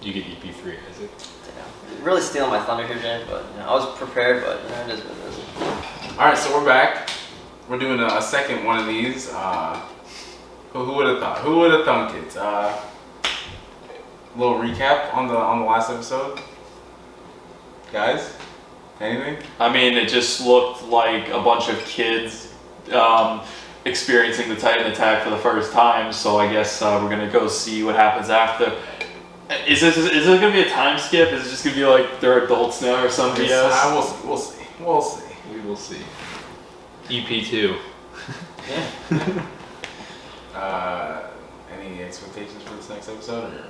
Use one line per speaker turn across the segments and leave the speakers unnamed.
You get EP3, Isaac.
Damn. Really stealing my thunder here, Jay, but I was prepared, but it is what it is.
Alright, so we're back. We're doing a second one of these. Who would have thought? Who would have thunk it? Little recap on the last episode. Guys, anything?
I mean, it just looked like a bunch of kids experiencing the Titan attack for the first time. So I guess we're gonna go see what happens after. Is it gonna be a time skip? Is it just gonna be like they're adults now or some BS?
We'll see. We'll see.
We will see. EP2.
Any expectations for this next episode? Or?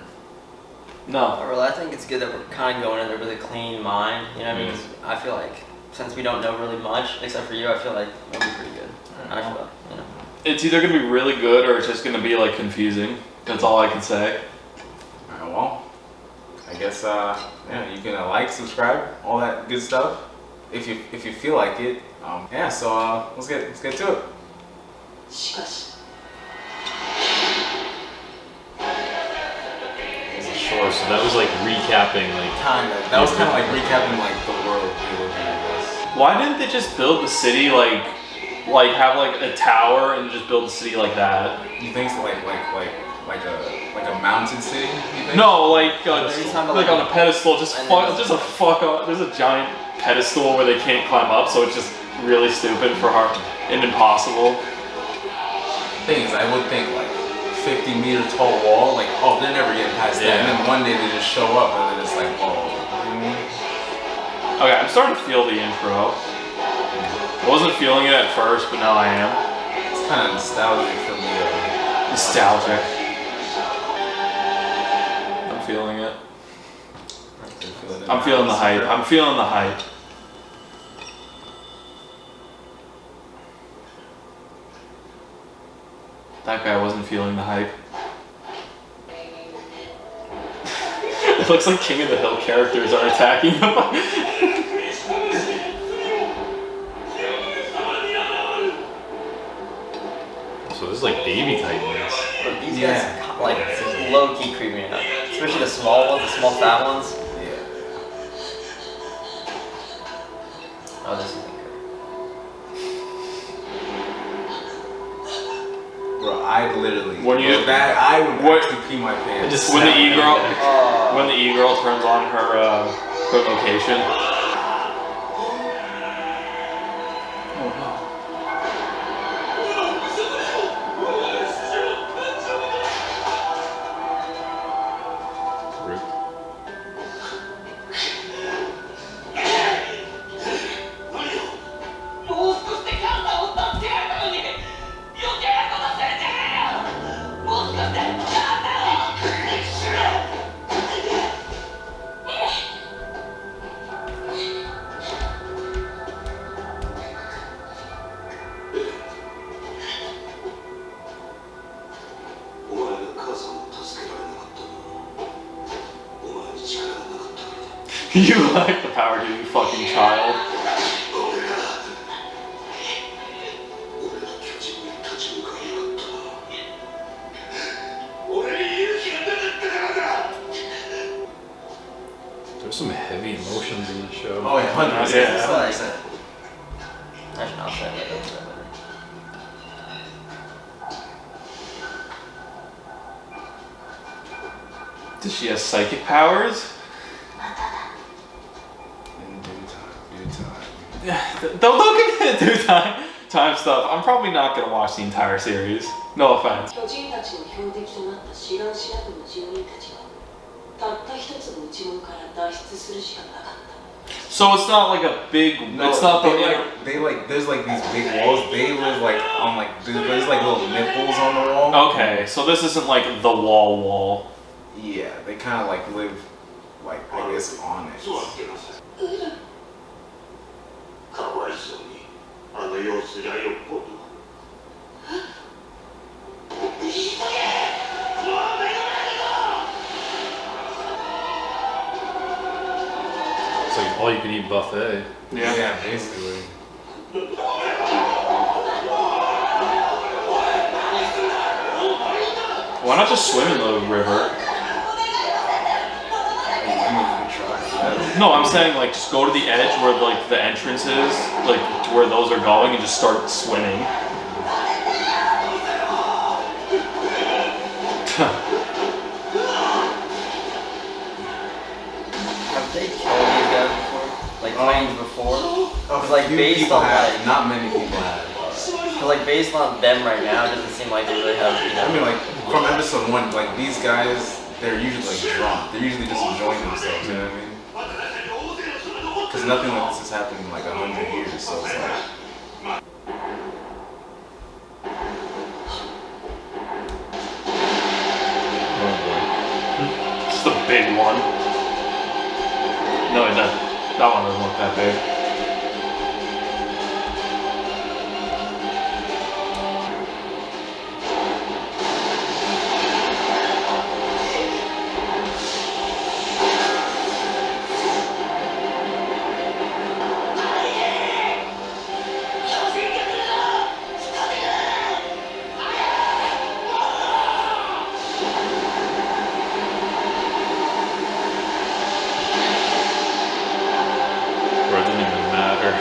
No.
Well, I think it's good that we're kind of going in there with a clean mind. You know what I mean? 'Cause I feel like since we don't know really much, except for you, I feel like it'll be pretty good. I feel like, you know.
It's either gonna be really good or it's just gonna be like confusing. That's all I can say.
Alright, well, I guess you can like, subscribe, all that good stuff. If you feel like it. So let's get to it.
Sure, so that was like recapping, like
Kinda. That was kind of like recapping like the world we live in, I guess.
Why didn't they just build the city like have like a tower and just build the city like that?
You think so, like a mountain city? You think?
No, like on a pedestal. Just a fuck up. There's a giant pedestal where they can't climb up, so it's just really stupid for hard and impossible.
Thing is, I would think like 50-meter tall wall, like they're never getting past that, and then one day they just show up and then it's like, you know what I mean?
Okay, I'm starting to feel the intro. I wasn't feeling it at first, but now I am.
It's kind of nostalgic for me.
Nostalgic. I'm feeling it. I'm feeling the hype. I'm feeling the hype. That guy wasn't feeling the hype. It looks like King of the Hill characters are attacking him.
so this is like baby Titans.
But these guys, like, low-key creep me out. Especially the small ones, the small fat ones.
Yeah.
Oh, this is good.
Bro, I literally.
When you-
I would actually pee my pants.
Just
When the e-girl,
Oh.
when the e-girl turns on her location.
Rip.
You like the power to you fucking child.
There's some heavy emotions in the show.
Oh yeah, 100%.
Yeah.
It's like, actually, I'll say it later. I'll say it later.
Does she have psychic powers?
In due time.
Yeah, don't get me into time stuff. I'm probably not gonna watch the entire series. No offense.
巨人たちの標的となったシガンシラクの住人たちはたった一つの内門から脱出するしかなかった。
So it's not like a big.
No,
it's not the
they there's like these big walls. They live like on like there's like little nipples on the wall.
Okay, so this isn't like the wall.
Yeah, they kind of like live like I guess on it.
かわいそうにあの様子じゃよっぽど
It's like all you can eat buffet.
Yeah, basically.
Why not just swim in the river? No, I'm saying like just go to the edge where like the entrance is, like to where those are going, and just start swimming.
Have they killed these guys before? Like planes before? Because like
Few
based
people
on
have,
like,
not many people have.
cause like based on them right now, it doesn't seem like they really have. You know,
I mean, like from episode 1, like these guys, they're usually like drunk. They're usually just enjoying themselves. You know what I mean? Because nothing like this has happened in like 100 years. So it's like.
Oh boy.
Just the big one. No, that one doesn't look that big.
Bro, it didn't even matter.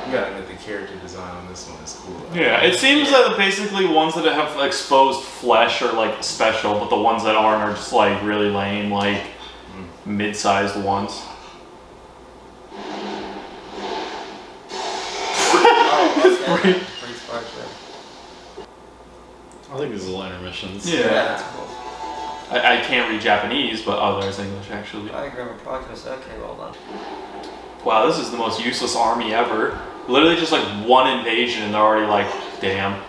You gotta admit the character design on this one is cool.
Yeah, it seems that basically ones that have exposed flesh are like special, but the ones that aren't are just like really lame, like mid-sized ones.
oh, okay. Pretty spark there.
I think these little intermissions.
Yeah.
Yeah, that's cool.
I can't read Japanese, but oh, there's English actually.
Diagram of progress. Okay, well done.
Wow, this is the most useless army ever. Literally just like one invasion and they're already like, damn.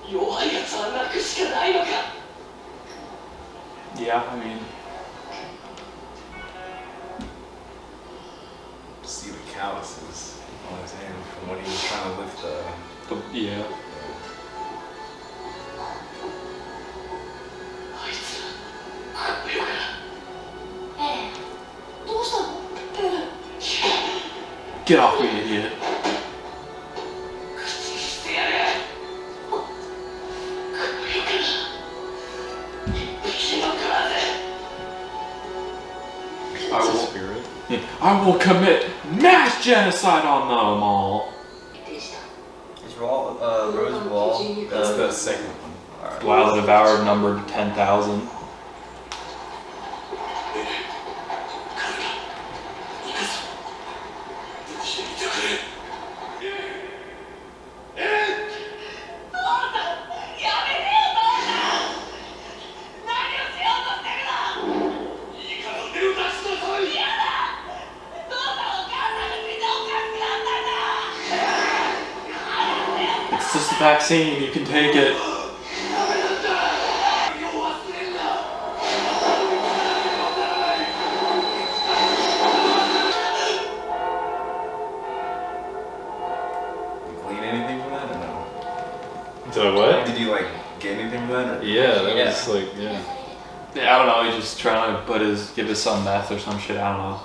弱いやつは泣くしかないのか。
Yeah, I mean,
See the calluses on his hand from when he was trying to lift the.
yeah.
あいつらかっこよか。ええ。どうしたの？プール。
Get off me, idiot.
口してやる。かっこよか。一匹残らず。
I
It's a
will,
spirit.
I will commit mass genocide on them all.
でした。
Is Rose Wall?
That's the second one.
Alright.
Wow, the devoured numbered 10,000.
無事でいてくれ。いいから手を出しなさい。
It's just a vaccine, you can take it.
You glean anything from that or no?
Did I what?
Did you like get anything from that? Or?
Yeah, that
Yeah.
was like, yeah.
Yeah, I don't know, he's just trying to give his son meth or some shit, I don't know.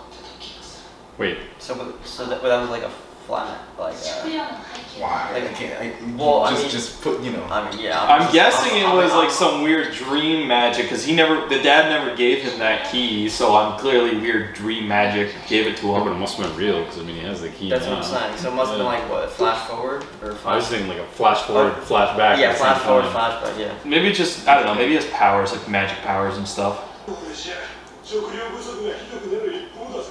Wait,
So that was like a flat, like.
昨夜の背景。
Why? I can't.
Well, I
just,
mean-
just put, you know.
I mean, yeah.
I'm guessing it was like some weird dream magic, because the dad never gave him that key, so I'm clearly weird dream magic gave it to
oh, but it
him.
must have been real because I mean he has the key
That's
now.
what I'm saying. So it must have been like what, flash forward or
I
flash?
was thinking like a flash forward, flash back.
Yeah,
at the
flash
same
forward,
time.
flashback. Yeah.
Maybe it's just, I don't know, maybe he has powers, like magic powers and stuff.
食料不足がひどくなる一方だぜ。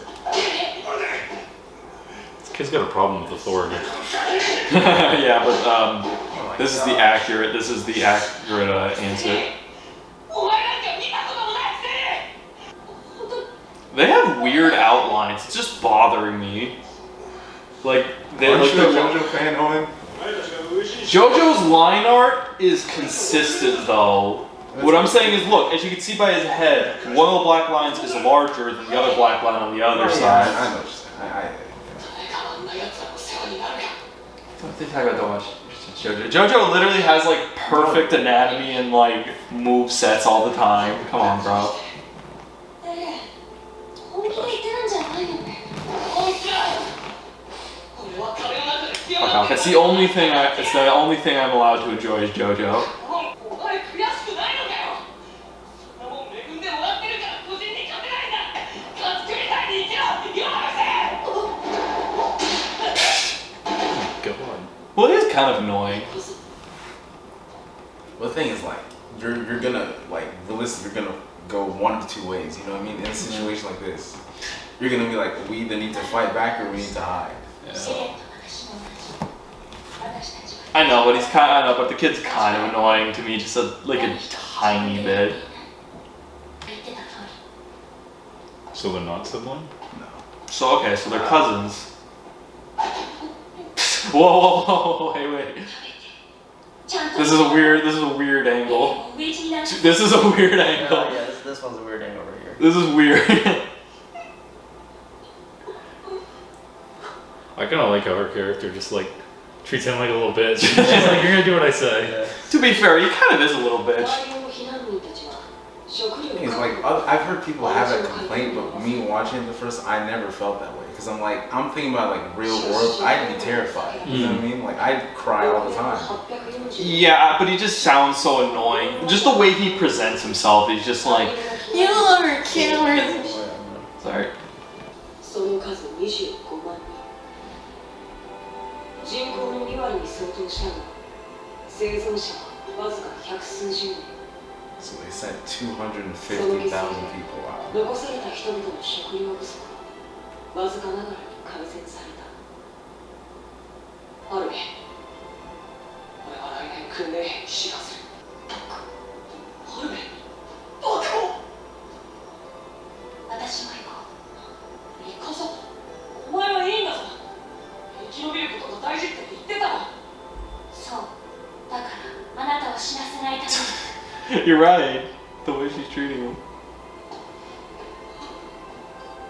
This kid's got a problem with authority.
Yeah, but
Oh my
this is
God.
the accurate answer.
お前なんか見たこともないくせに。
They have weird outlines. It's just bothering me. Like they
Aren't
like
you a
the,
JoJo fan, Owen?
お前たちが嬉しい。
JoJo's line art is consistent though. What I'm saying is, look, as you can see by his head, one of the black lines is larger than the other black line on the other
Yeah,
side.
I know what you're saying.
変わんなやつらの世話になるか。
What they talk about so much? JoJo literally has like perfect anatomy and like move sets all the time. Come on, bro.
ええ。本気で言ってるんじゃないよね。本気だ。俺は壁の中で必要
Fuck
な
off. It's the only thing I'm allowed to enjoy is JoJo.
お前悔しくないのかよ。そんなもん恵んでもらってるから個人に勝てないんだ。
kind of annoying.
こそ
Well, the thing is, like, you're gonna, like, realistically, you're gonna go one of two ways, you know what I mean? In a situation like this, you're gonna be like, we either need to fight back or we need to hide.
試練と私も同じ私たちは
I know, but I know, but the kid's kind of annoying to me, just like a tiny bit.
言ってた通り
So they're not someone?
No.
So okay, so they're cousins. Whoa, wait.
ちゃんと
This is a weird angle.
上地になって
This is a weird
Oh,
angle.
yeah, this one's a weird angle over here.
This is weird.
I kind of like how her character just like treats him like a little bitch. She's like, you're gonna do what I say.
Yeah.
To be fair, he kind of is a little bitch.
周りの避難民たちは食料
The thing is, like, I've heard people have that complaint, but me watching it the first, I never felt that way. Because I'm like, I'm thinking about, like, real world, I'd be terrified. You know what I mean? Like, I'd cry all the time.
840
Yeah, but he just sounds so annoying. Just the way he presents himself, he's just like, you are killer. Sorry.
その数25万人人口の2割に相当したが生存者はわずか百数十人
So they sent 250,000 people out.
残された人々の食料不足はわずかながらに改善されたある日俺は来年訓練兵に志願するある日僕も私も行こう行こうぞお前はいいんだぞ生き延びることが大事って言ってたろそうだからあなたを死なせないために
You're right. The way she's treating him.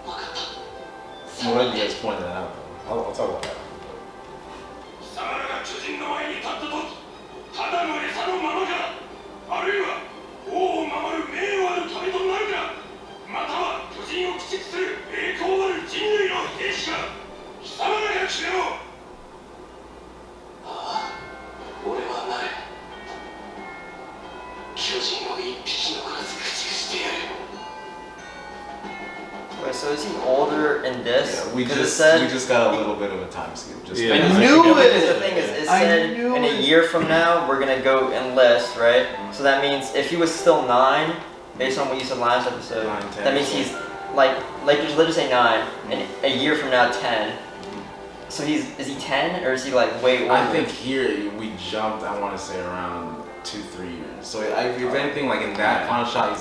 分かった
I'm glad you guys pointed that out, though. I'll talk about that.
貴様らが巨人の前に立った時ただの餌のままかあるいは王を守る名誉ある民となるかまたは巨人を駆逐する栄光ある人類の兵士か貴様らが決めろああ俺はなる巨人を一匹残らず駆逐してやる
Wait, so is he older in this?
Yeah, we
'Cause it
just
said,
got a little bit of a time skip. Just
Yeah.
Because
I knew
because
it!
the thing is, it
I
said
knew
in a
it.
year from now we're gonna go enlist, right? So that means if he was still 9, based on what you said last episode,
9, 10,
that means he's like just literally say 9, and a year from now 10. So is he 10 or is he like way older?
I think here we jumped. I want to say around 2-3 years. So if anything, like in that final shot,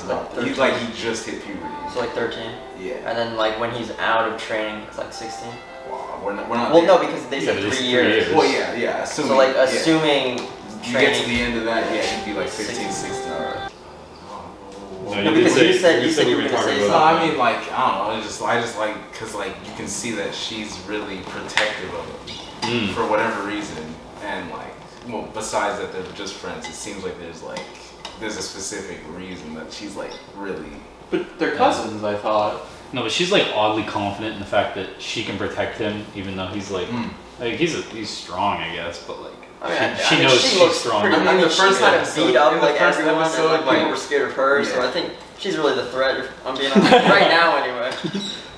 he's like he just hit puberty.
so like 13,
Yeah.
and then like when he's out of training, it's like 16.
Wow, we're not
Well,
there.
no, because they
Yeah,
said
but it's
3
3
years.
years.
Well, yeah. Assuming.
So like
yeah.
assuming
You get to
training.
the end of that, yeah, he'd be like 15, 16.
No,
No,
you
because
did
you said
we
you were
were
gonna
talking
say
No,
about
I mean like I don't know. I just like because like you can see that she's really protective of him for whatever reason, and like well besides that they're just friends. It seems like there's a specific reason that she's like really.
But they're cousins, I thought.
No, but she's like oddly confident in the fact that she can protect him, even though he's like, like he's strong, I guess, but like she knows
she
she's
looks
strong.
pretty- I mean,
the
she
first
kind of
episode-
beat up
in the
like
first
everyone, and
episode,
like people
like-
were scared of her. So
Yeah.
I think she's really the threat. If I'm being honest, right now anyway.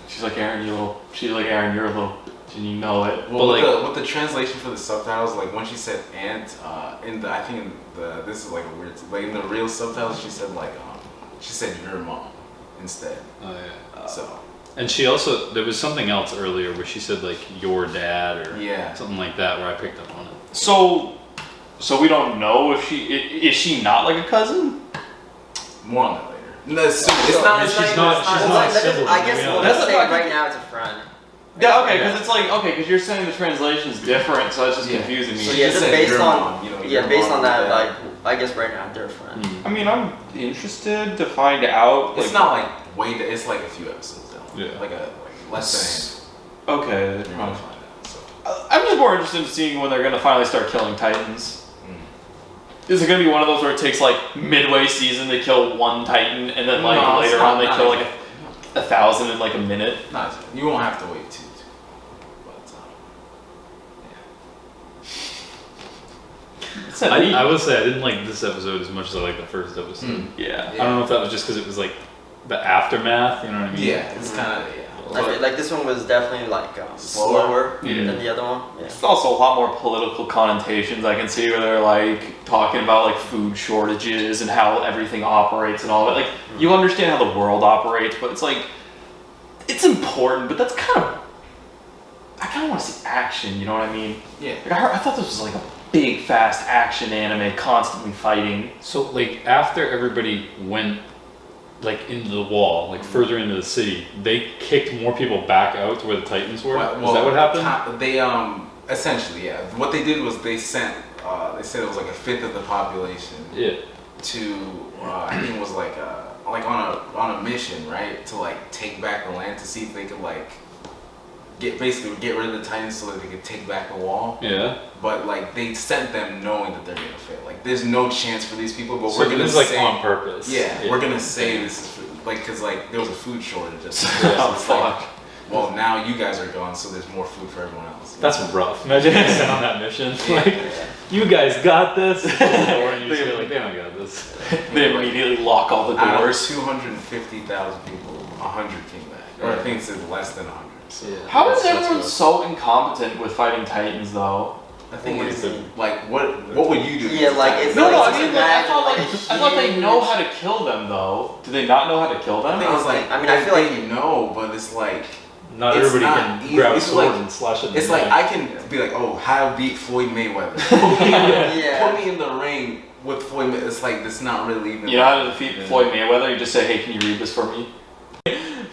She's like, Aaron, you're a little, and you know it.
Well,
But,
with the translation for the subtitles, like when she said "aunt," I think this is like a weird, like in the real subtitles, she said like she said "your mom" instead.
Oh, yeah.
So
And she also there was something else earlier where she said like your dad or
Yeah.
something like that where I picked up on it.
So we don't know if is she not like a cousin?
more on that later. No, it's not.
She's
even-
not-
it's
she's
Well,
not
that is-
sibling,
I guess
yeah.
we'll
That's
just
what
say
I
right
think-
now it's a friend.
Yeah, okay, because it's like because you're saying the translation's different, so that's just
Yeah.
confusing me.
So
She
yeah,
just
just
said
based
your
on
mom, you know,
yeah,
your
based
mom
on that,
and
like
dad.
I guess right now they're friends.
I mean, I'm interested to find out.
It's not like it's like a few episodes though.
Yeah.
Like less
Okay.
than you're gonna find out. So.
I'm just more interested in seeing when they're gonna finally start killing Titans. Is it gonna be one of those where it takes like midway season to kill one Titan and then like
No, it's
later
not-
on they
not
kill
even.
like 1,000 in like a minute?
Not you won't have to wait too. But
I will say I didn't like this episode as much as I liked the first episode.
Yeah.
I don't know if that was just because it was like the aftermath. You know what I mean?
Yeah, it's kind of
I feel like this one was definitely like slower
Yeah.
than the other one. Yeah.
It's also a lot more political connotations I can see where they're like talking about like food shortages and how everything operates and all that. Like you understand how the world operates, but it's like it's important, but that's kind of I kind of want to see action. You know what I mean?
Yeah.
Like I thought this was like a big, fast action anime, constantly fighting.
So like after everybody went like into the wall, like further into the city, they kicked more people back out to where the Titans were. Is that what happened?
They essentially, yeah. What they did was they sent they said it was like a fifth of the population
Yeah.
to I think it was like on a mission, right, to like take back the land to see if they could like get rid of the Titans so that they could take back the wall.
Yeah.
But like they sent them knowing that they're gonna fail. Like there's no chance for these people, but
So
we're gonna
it was like
say
on purpose.
yeah, we're gonna say this is like because like there was a food shortage. So
Oh,
it's like,
fuck.
well, now you guys are gone, so there's more food for everyone else.
That's rough. Imagine being sent on that mission. Like, you guys got this. And you just feel like, they don't got this.
They immediately lock all the
Out of
doors.
250,000 people, 100 came back, or I think it's less than 100. So
Yeah.
How is
That's
everyone
rough.
so incompetent with fighting Titans though?
I think
What
it's
do you mean?
like what would you do?
Yeah, like, it's
No, no,
like-
I mean,
just
like, I
imagine,
thought,
like,
I thought they know how to kill them, though. Do they not know how to kill
I
them?
think it's like
I mean, I feel like-
you know, but it's like
Not
It's
everybody
not
can
easy.
grab a
It's
sword
like-
and slash it in
it's
the
like
neck.
I can be like, oh, how to beat Floyd Mayweather. Put me,
Yeah.
put me in the ring with Floyd. It's like it's not really even.
You know how to defeat Floyd Mayweather? You just say, hey, can you read this for me?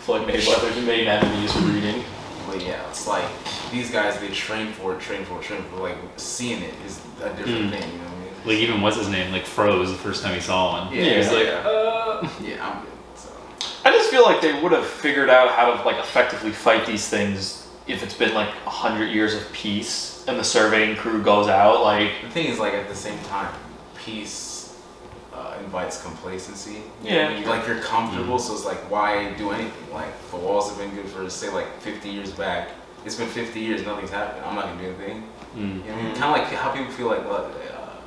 Floyd Mayweather's main enemy is reading.
But yeah, it's like these guys they train for it. Like seeing it is a different thing. You know what I mean?
Like even what's his name? Like Froze the first time he saw one.
Yeah,
He was like,
Yeah, I'm good. So.
I just feel like they would have figured out how to like effectively fight these things if it's been like 100 years of peace and the surveying crew goes out. Like,
The thing is, like at the same time, peace invites complacency.
Yeah.
Like you're comfortable, so it's like why do anything? Like the walls have been good for say like 50 years back. It's been 50 years, nothing's happened. I'm not gonna do anything. You know what I mean? Kind of like how people feel like what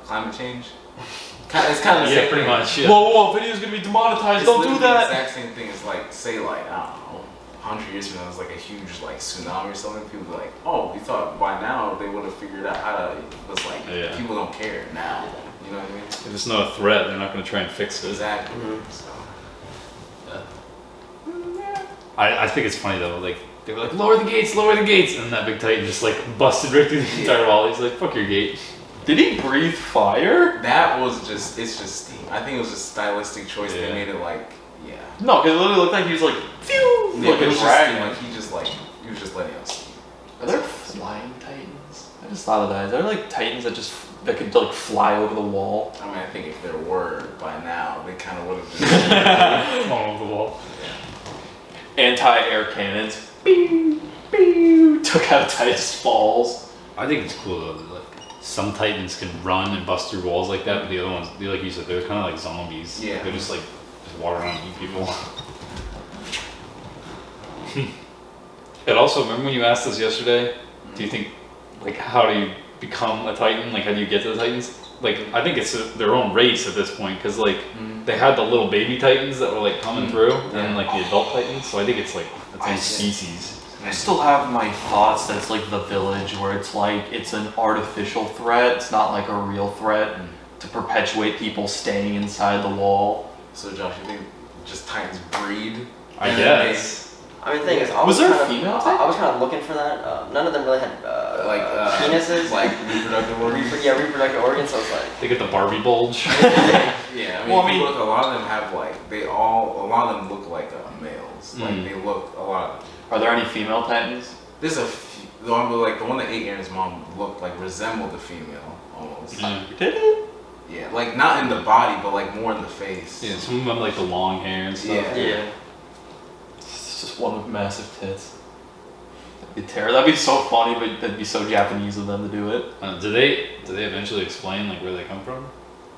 climate change. It's kind of the
yeah,
same
pretty
thing.
much. Yeah.
whoa, video's gonna be demonetized,
It's
don't do
literally
that!
The exact same thing. It's like say like I don't know, 100 years from now, it's like a huge like tsunami or something. People be like, oh, we thought by now they would have figured out how to. It's like
Yeah.
people don't care now. You know what I mean?
If it's not a threat, they're not going to try and fix it.
Exactly.
Mhm.
So.
I think it's funny though. Like they were like, lower the gates, and that big Titan just like busted right through the entire wall. He's like, fuck your gate.
Did he breathe fire?
That was just, it's just steam. I think it was just stylistic choice. They
Yeah.
made it like, yeah.
No, because it literally looked like he was like, phew,
Yeah,
like
it
a
was just
dragon.
steam. Like he was just letting out steam.
Are there flying titans? I just thought of that. Is there like titans that could like fly over the wall?
I mean, I think if there were by now, they kind of would have just.
All over the wall.
Anti-air cannons. Pew, pew, took out Titan's falls.
I think it's cool though that like some Titans can run and bust through walls like that, but the other ones, like you said, they're kind of like zombies.
Yeah.
They're just like just walk around and eat people. And also, remember when you asked us yesterday? Do you think like how do you become a Titan? Like how do you get to the Titans? Like I think it's their own race at this point because like they had the little baby Titans that were like coming through, and then like the adult Titans. So I think it's like its own species.
I still have my thoughts that it's like the village where it's like it's an artificial threat. It's not like a real threat to perpetuate people staying inside the wall.
So Josh, you think just Titans breed?
I
And
guess.
I mean, the thing is, I
Was
was
there a
kind
female
of,
type?
I was kind of looking for that. None of them really had penises,
like reproductive organs.
reproductive organs. So it's like,
They get the Barbie bulge.
Yeah, I mean,
Well, I
if you
mean-
look, a lot of them have like a lot of them look like males. Like they look a lot.
Are there any female titans?
There's a few, the one like the one that ate Aaron's mom looked like resembled the female almost.
Yeah.
Did it?
Yeah, like not in the body, but like more in the face.
Yeah, some of them like the long hair and stuff.
Yeah.
yeah.
It's just one with massive tits. That'd be terrible. That'd be so funny, but that'd be so Japanese of them to do it.
Do they eventually explain like where they come from?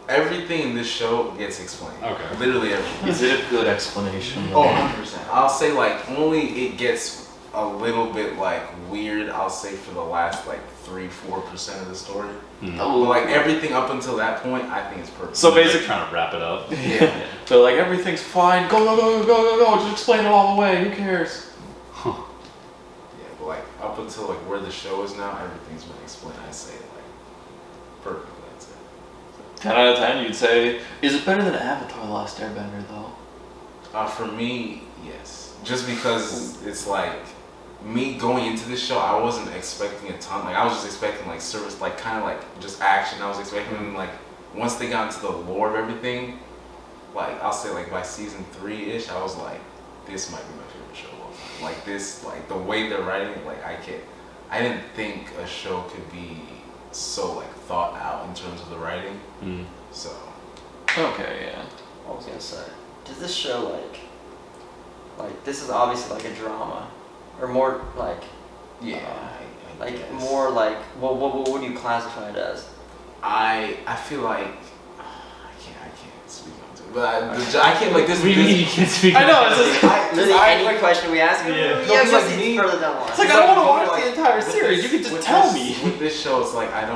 Everything in this show gets explained.
Okay.
Literally everything.
Is it a good explanation?
Oh, 100%. I'll say like only it gets a little bit like weird, I'll say, for the last like 3-4% of the story.
Mm.
But like everything up until that point, I think it's perfect.
So
They're
basically,
trying to wrap it up.
yeah.
they're like, everything's fine. Go, go, go, go, go, go. Just explain it all the way. Who cares?
Yeah, but like up until like where the show is now, everything's been explained. I say like perfect. That's it.
10 out of 10, you'd say. Is it better than Avatar: The Last Airbender, though?
For me, yes. Just because it's like me going into this show, I wasn't expecting a ton. Like I was just expecting like service, like kind of like just action. I was expecting like once they got into the lore of everything, like I'll say like by season 3-ish, I was like, this might be my favorite show of all time. Like this, like the way they're writing it, like I didn't think a show could be so like thought out in terms of the writing.
Mm.
So
Okay, yeah.
I was gonna say, does this show like this is obviously like a drama, or more like
yeah, I
like
guess.
more like what would you classify it as?
I feel like I can't speak on it, but I can't like this.
What do you mean you can't speak?
I know,
on
it's
it?
just,
Literally
I
any
like-
question we ask,
Yeah.
yeah,
No, it's
just
like
see
me-
further down the line.
it's like, I don't want to watch
like,
the entire
with
series.
this-
You can
with
just tell
this-
me.
With this show, it's like I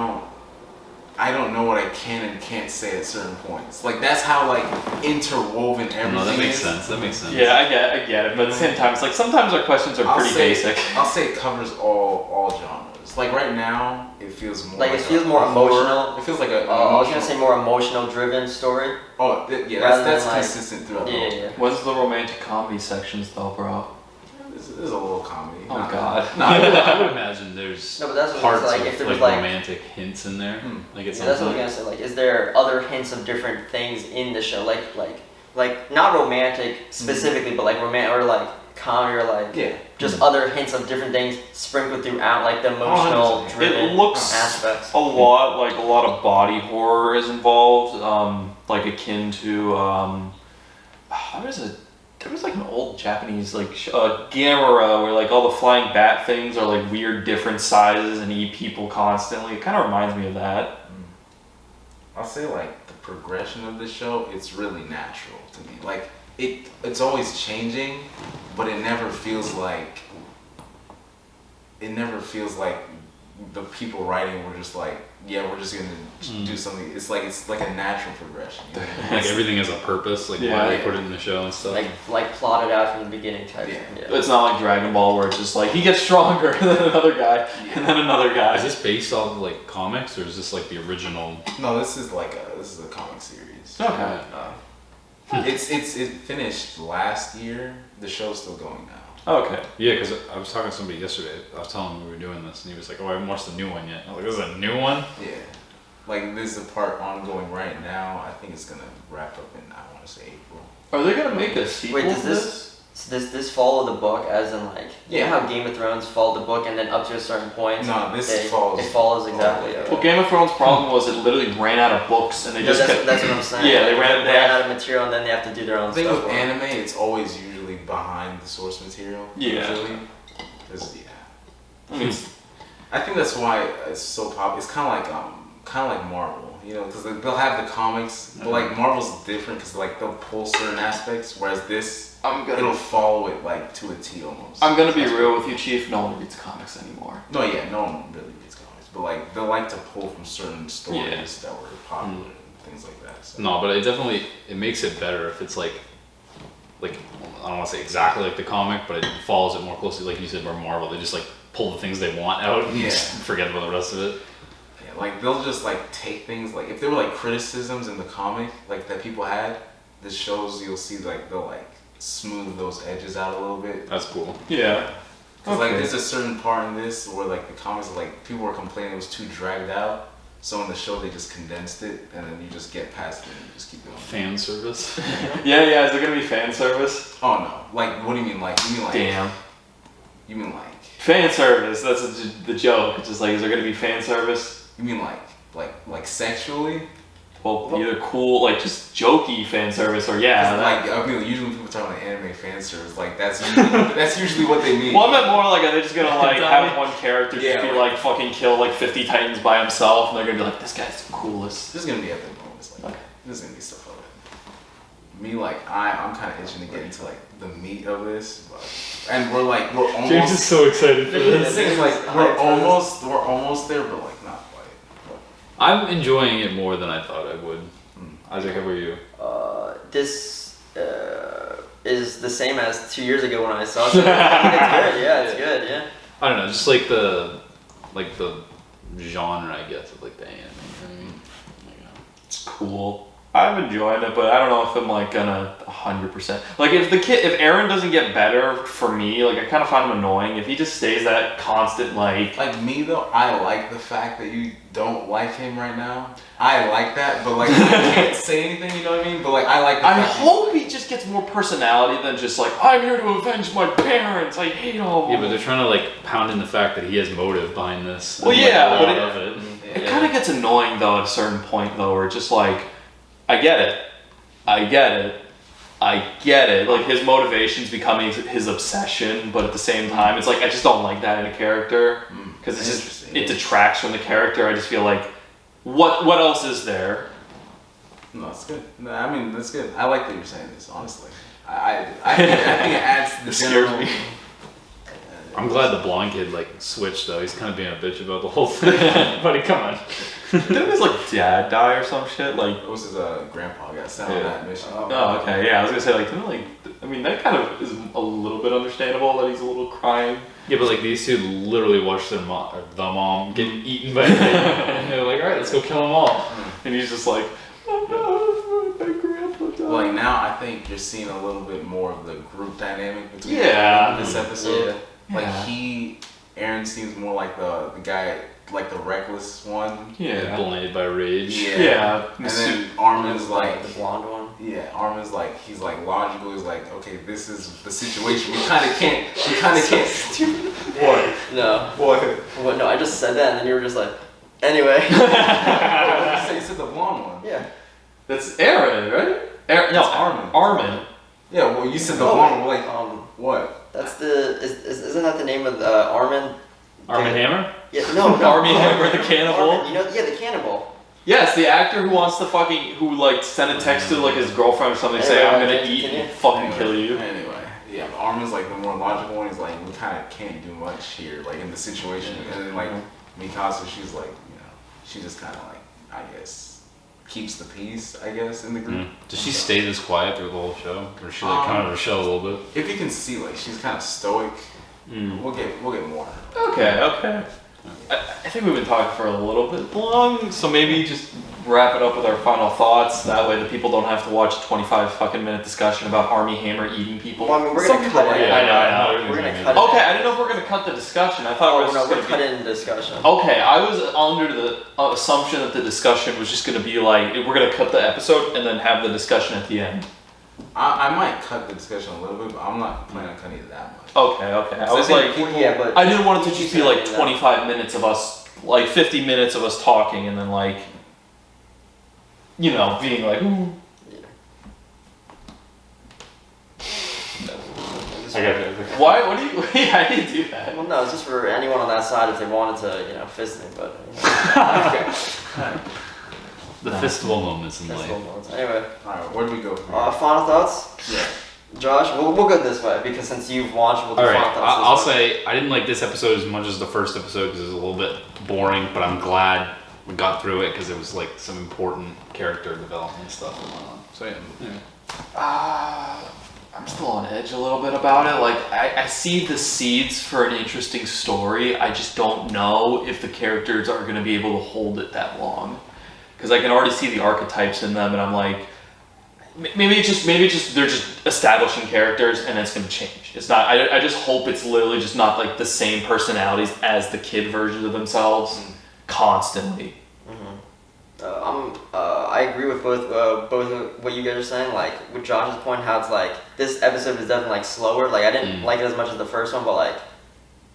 don't know what I can and can't say at certain points. Like that's how like interwoven everything
No, that makes
is.
sense. That makes sense.
Yeah, I get it. But at the same time, it's like sometimes our questions are pretty basic.
I'll say it covers all genres. Like right now, it feels more
Like, it
a
feels more
horror.
emotional.
It feels like a.
I was gonna say more emotional driven story.
Oh, yeah,
rather
that's
than, like-
consistent throughout the
Yeah,
whole.
yeah.
When's the romantic comedy sections though, bro?
There's a little comedy.
Oh,
Not-
God.
No, I would imagine there's
No, but that's what
parts
it's like.
of
if there
like
was like,
romantic hints in there.
Hmm.
Like it's
yeah, that's what I was
something.
gonna say. Like, is there other hints of different things in the show? Like not romantic specifically, but like romantic or like comedy or like
Yeah.
just other hints of different things sprinkled throughout, like the emotional
100%.
driven
It looks
aspects.
a lot of body horror is involved, like akin to there was like an old Japanese like Gamera where like all the flying bat things are like weird different sizes and eat people constantly. It kind of reminds me of that.
I'll say like the progression of the show, it's really natural to me. Like it's always changing, but it never feels like the people writing were just like, yeah, we're just gonna do something. It's like a natural progression. You know?
Like everything has a purpose. Like
Yeah.
why they put it in the show and stuff.
Like plotted out from the beginning type.
Yeah.
It's not like Dragon Ball where it's just like he gets stronger than another guy and then another guy.
Is this based off of like comics or is this like the original?
No, this is a comic series.
Okay.
It finished last year. The show's still going now.
Okay.
Yeah, because I was talking to somebody yesterday. I was telling him we were doing this, and he was like, "Oh, I haven't watched the new one yet." I was like, "This is a new one?"
Yeah, like this is a part ongoing right now. I think it's gonna wrap up in I want to say April.
Are they gonna make a sequel
Wait, does
to this?
this follow the book as in like you
Yeah.
know how Game of Thrones followed the book and then up to a certain point
No, this
they-
follows.
it follows exactly.
Oh, yeah.
Well, Game of Thrones' problem was it literally ran out of books and they
No,
just
that's,
kept.
that's what I'm saying.
Yeah, they
Like,
ran- they
ran
have-
out of material and then they have to do their own
The thing
stuff.
with anime, it's always usually behind the source material.
Yeah.
Usually. 'Cause, yeah.
I mean,
I think that's why it's so popular. It's kind of like Marvel, you know, because they'll have the comics, but like Marvel's different because like they'll pull certain aspects, whereas this it'll follow it like to a T almost.
I'm gonna be
That's
real with you, Chief. No one reads comics anymore.
No, yeah, no one really reads comics, but like they'll like to pull from certain stories that were popular and things like that. So.
No, but it makes it better if it's like I don't want to say exactly like the comic, but it follows it more closely, like you said, where Marvel they just like pull the things they want out and
Yeah.
just forget about the rest of it.
Yeah, like they'll just like take things like if there were like criticisms in the comic like that people had, the shows you'll see like they'll like smooth those edges out a little bit.
That's cool.
Yeah.
Cause like
Okay.
there's a certain part in this where like the comics like people were complaining it was too dragged out. So in the show they just condensed it and then you just get past it and you just keep going.
Fan service.
Yeah. Is there gonna be fan service?
Oh no. Like what do you mean like you mean like
Damn.
you mean like
Fan service. That's the joke. It's just like, is there gonna be fan service?
you mean like sexually?
Well, either cool, like just jokey fan service, or yeah.
'Cause, like I mean usually when people talk about anime fan service, like that's usually what they mean.
Well, I meant more like, are they just gonna like have one character just
Yeah,
be
like-
like fucking kill like 50 titans by himself, and they're gonna be like, this guy's the coolest.
There's gonna be epic moments like
Okay.
there's gonna be stuff like that. Me like I'm kinda itching to get into like the meat of this, but and we're almost.
James is so excited for
The
this.
thing is, like, we're almost there, but like not quite.
I'm enjoying it more than I thought I would. Isaac, how about you?
This is the same as 2 years ago when I saw it. So I think it's good. Yeah, it's good. Yeah.
I don't know, just like the genre, I guess, of like the anime. You know what I mean?
It's cool. I'm enjoying it, but I don't know if I'm like gonna 100%. Like if Aaron doesn't get better for me, like I kind of find him annoying. If he just stays that constant, like
Me though, I like the fact that you don't like him right now. I like that, but like I can't say anything. You know what I mean? But like I like. The
I
fact that
hope he just gets more personality than just like I'm here to avenge my parents. I hate all.
Yeah, but they're trying to like pound in the fact that he has motive behind this.
Well,
and,
yeah,
like, a
but
lot of it.
It kind of gets annoying though at a certain point though, where it's just like, I get it. Like his motivation's becoming his obsession, but at the same time, it's like I just don't like that in a character because it's just it detracts from the character. I just feel like, what else is there?
No, it's good. No, I mean that's good. I like that you're saying this. Honestly, I think it adds to the
It scares
general.
me.
I'm glad the blonde kid like switched though. He's kind of being a bitch about the whole thing. Buddy, come on.
Didn't his like dad die or some shit? Like,
It was his grandpa got sent on
Yeah.
that mission.
oh okay, yeah. I was gonna say like, didn't like, I mean that kind of is a little bit understandable that he's a little crying.
Yeah, but like these two literally watched their mom, or the mom, get eaten by a thing, and they're like, all right, let's go kill them all.
And he's just like, oh no, my grandpa died.
Like now, I think you're seeing a little bit more of the group dynamic between
Yeah.
this episode. Like
Yeah.
Aaron seems more like the guy, like the reckless one.
Yeah.
Blinded by rage.
Yeah.
And then Armin's like,
the blonde one.
yeah, Armin's like, he's like logical. He's like, okay, this is the situation. We kind of can't.
What?
No.
What?
No, I just said that and then you were just like, anyway.
You said the blonde one.
Yeah.
That's Aaron, right? Aaron, no,
It's Armin.
Armin.
Yeah, well, you said the
Oh,
blonde one. Like what?
That's isn't that the name of Armin?
Armin Hammer?
Yeah, no,
Army Hammer, the cannibal.
Armin, the cannibal.
Yes, the actor who wants to who like sent a text to like his girlfriend or something, say I'm gonna eat and fucking kill you.
Anyway, yeah, but Armin's like the more logical one. He's like, we kind of can't do much here, like in the situation. And then like Mikasa, she's like, she just kind of like, I guess, keeps the peace, I guess, in the group.
Does she stay this quiet through the whole show? Or is she like kind of her shell a little bit?
If you can see, like, she's kind of stoic. We'll get more.
Okay. I think we've been talking for a little bit long, so maybe just wrap it up with our final thoughts. That way the people don't have to watch a 25 fucking minute discussion about Army Hammer eating people.
Well, I mean, we're
Some
gonna
people
cut it.
like- I know.
We're gonna cut it.
Okay, I didn't know if we were gonna cut the discussion. I thought it was
No,
just
we're
gonna
cut
be...
it in discussion.
Okay, I was under the assumption that the discussion was just gonna be like, we're gonna cut the episode and then have the discussion at the end.
I might cut the discussion a little bit, but I'm not planning on cutting it that much.
Okay. I was like,
Yeah, but
I didn't want it to just be like
Yeah.
25 minutes of us, like 50 minutes of us talking and then like, being like, ooh.
I got it.
Why? What do you? Yeah, I didn't do that.
Well, no, it's just for anyone on that side if they wanted to, fist me, but.
The festival moments in
That's
life.
little moments. Anyway,
Alright, where do we go from here?
final thoughts?
Yeah.
Josh, we'll go this way because since you've watched, we'll do
All right,
final thoughts.
I'll
this way.
say I didn't like this episode as much as the first episode because it was a little bit boring, but I'm glad we got through it because it was like some important character development stuff going on. So yeah.
I'm still on edge a little bit about it. Like, I see the seeds for an interesting story. I just don't know if the characters are going to be able to hold it that long. Because I can already see the archetypes in them, and I'm like, maybe it's just they're just establishing characters, and it's going to change. It's not. I just hope it's literally just not like the same personalities as the kid versions of themselves constantly.
I agree with both of what you guys are saying. Like with Josh's point, how it's like this episode is definitely like slower. Like I didn't like it as much as the first one, but like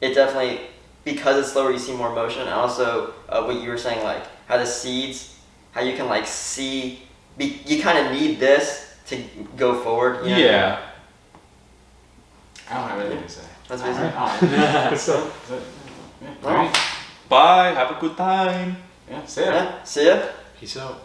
it definitely, because it's slower, you see more emotion. And also what you were saying, like how the seeds, how you can like see, you kind of need this to go forward. You know?
Yeah.
I don't have anything to say.
That's what you said.
Alright.
So,
Alright.
Bye. Have a good time.
Yeah, say it.
Yeah. See ya.
peace out.